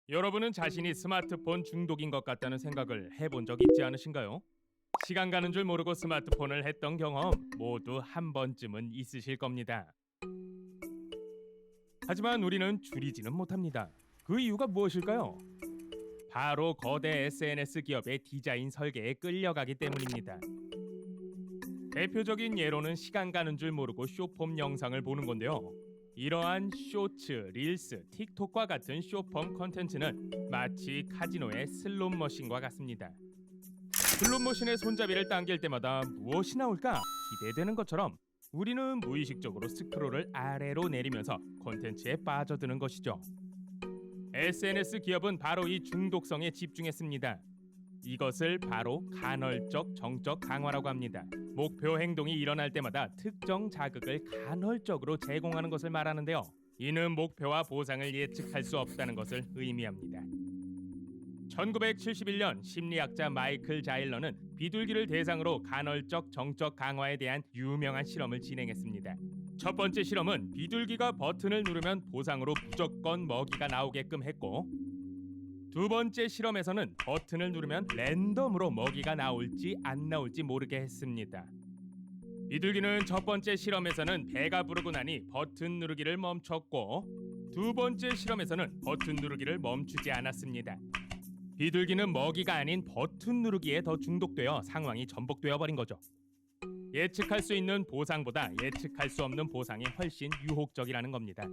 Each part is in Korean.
여러분은 자신이 스마트폰 중독인 것 같다는 생각을 해본 적 있지 않으신가요? 시간 가는 줄 모르고 스마트폰을 했던 경험 모두 한 번쯤은 있으실 겁니다. 하지만 우리는 줄이지는 못합니다. 그 이유가 무엇일까요? 바로 거대 SNS 기업의 디자인 설계에 끌려가기 때문입니다. 대표적인 예로는 시간 가는 줄 모르고 숏폼 영상을 보는 건데요. 이러한 쇼츠, 릴스, 틱톡과 같은 숏폼 컨텐츠는 마치 카지노의 슬롯 머신과 같습니다. 슬롯 머신의 손잡이를 당길 때마다 무엇이 나올까 기대되는 것처럼 우리는 무의식적으로 스크롤을 아래로 내리면서 콘텐츠에 빠져드는 것이죠. SNS 기업은 바로 이 중독성에 집중했습니다. 이것을 바로 간헐적 정적 강화라고 합니다. 목표 행동이 일어날 때마다 특정 자극을 간헐적으로 제공하는 것을 말하는데요. 이는 목표와 보상을 예측할 수 없다는 것을 의미합니다. 1971년 심리학자 마이클 자일러는 비둘기를 대상으로 간헐적 정적 강화에 대한 유명한 실험을 진행했습니다. 첫 번째 실험은 비둘기가 버튼을 누르면 보상으로 무조건 먹이가 나오게끔 했고, 두 번째 실험에서는 버튼을 누르면 랜덤으로 먹이가 나올지 안 나올지 모르게 했습니다. 비둘기는 첫 번째 실험에서는 배가 부르고 나니 버튼 누르기를 멈췄고, 두 번째 실험에서는 버튼 누르기를 멈추지 않았습니다. 비둘기는 먹이가 아닌 버튼 누르기에 더 중독되어 상황이 전복되어 버린 거죠. 예측할 수 있는 보상보다 예측할 수 없는 보상이 훨씬 유혹적이라는 겁니다.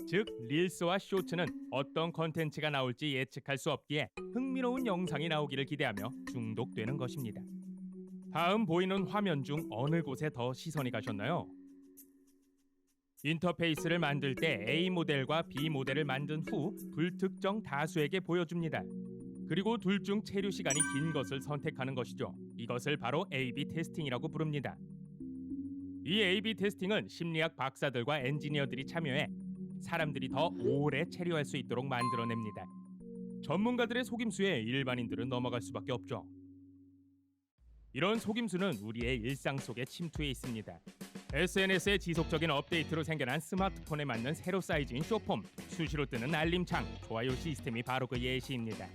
즉, 릴스와 쇼츠는 어떤 컨텐츠가 나올지 예측할 수 없기에 흥미로운 영상이 나오기를 기대하며 중독되는 것입니다. 다음 보이는 화면 중 어느 곳에 더 시선이 가셨나요? 인터페이스를 만들 때 A 모델과 B 모델을 만든 후 불특정 다수에게 보여줍니다. 그리고 둘 중 체류 시간이 긴 것을 선택하는 것이죠. 이것을 바로 A/B 테스팅이라고 부릅니다. 이 A/B 테스팅은 심리학 박사들과 엔지니어들이 참여해 사람들이 더 오래 체류할 수 있도록 만들어냅니다. 전문가들의 속임수에 일반인들은 넘어갈 수밖에 없죠. 이런 속임수는 우리의 일상 속에 침투해 있습니다. SNS의 지속적인 업데이트로 생겨난 스마트폰에 맞는 세로 사이즈인 숏폼, 수시로 뜨는 알림창, 좋아요 시스템이 바로 그 예시입니다.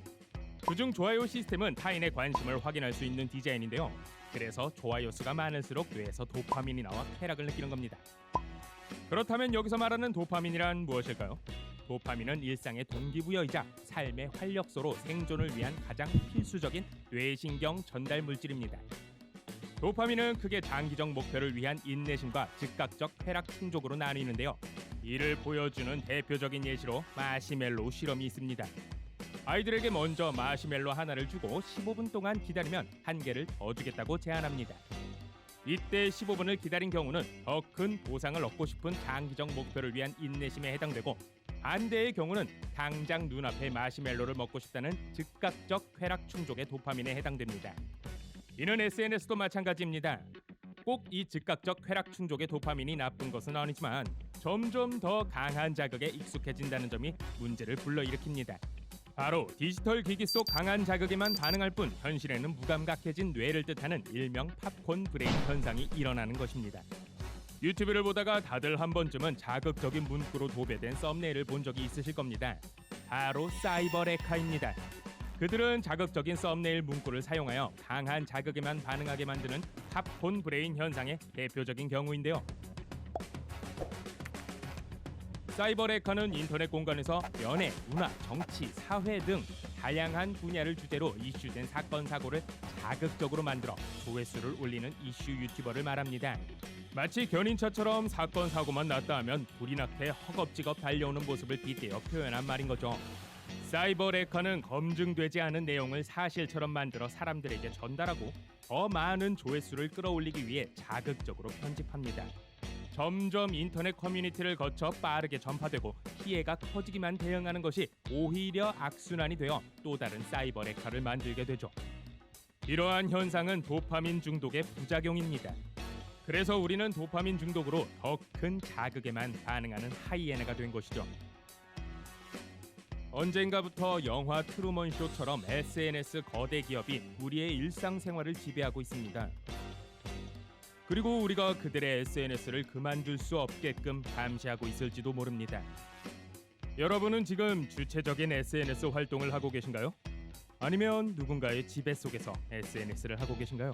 그중 좋아요 시스템은 타인의 관심을 확인할 수 있는 디자인인데요. 그래서 좋아요 수가 많을수록 뇌에서 도파민이 나와 쾌락을 느끼는 겁니다. 그렇다면 여기서 말하는 도파민이란 무엇일까요? 도파민은 일상의 동기부여이자 삶의 활력소로 생존을 위한 가장 필수적인 뇌신경 전달 물질입니다. 도파민은 크게 장기적 목표를 위한 인내심과 즉각적 쾌락 충족으로 나뉘는데요. 이를 보여주는 대표적인 예시로 마시멜로 실험이 있습니다. 아이들에게 먼저 마시멜로 하나를 주고 15분 동안 기다리면 한 개를 더 주겠다고 제안합니다. 이때 15분을 기다린 경우는 더 큰 보상을 얻고 싶은 장기적 목표를 위한 인내심에 해당되고, 반대의 경우는 당장 눈앞에 마시멜로를 먹고 싶다는 즉각적 쾌락 충족의 도파민에 해당됩니다. 이는 SNS도 마찬가지입니다. 꼭 이 즉각적 쾌락 충족의 도파민이 나쁜 것은 아니지만 점점 더 강한 자극에 익숙해진다는 점이 문제를 불러일으킵니다. 바로 디지털 기기 속 강한 자극에만 반응할 뿐 현실에는 무감각해진 뇌를 뜻하는 일명 팝콘 브레인 현상이 일어나는 것입니다. 유튜브를 보다가 다들 한 번쯤은 자극적인 문구로 도배된 썸네일을 본 적이 있으실 겁니다. 바로 사이버레카입니다. 그들은 자극적인 썸네일 문구를 사용하여 강한 자극에만 반응하게 만드는 팝콘 브레인 현상의 대표적인 경우인데요. 사이버레카는 인터넷 공간에서 연애, 문화, 정치, 사회 등 다양한 분야를 주제로 이슈된 사건 사고를 자극적으로 만들어 조회수를 올리는 이슈 유튜버를 말합니다. 마치 견인차처럼 사건 사고만 났다 하면 불이 나게 허겁지겁 달려오는 모습을 빗대어 표현한 말인 거죠. 사이버레카는 검증되지 않은 내용을 사실처럼 만들어 사람들에게 전달하고 더 많은 조회수를 끌어올리기 위해 자극적으로 편집합니다. 점점 인터넷 커뮤니티를 거쳐 빠르게 전파되고 피해가 커지기만 대응하는 것이 오히려 악순환이 되어 또 다른 사이버레카를 만들게 되죠. 이러한 현상은 도파민 중독의 부작용입니다. 그래서 우리는 도파민 중독으로 더 큰 자극에만 반응하는 하이에나가 된 것이죠. 언젠가부터 영화 트루먼 쇼처럼 SNS 거대 기업이 우리의 일상생활을 지배하고 있습니다. 그리고 우리가 그들의 SNS를 그만둘 수 없게끔 감시하고 있을지도 모릅니다. 여러분은 지금 주체적인 SNS 활동을 하고 계신가요? 아니면 누군가의 지배 속에서 SNS를 하고 계신가요?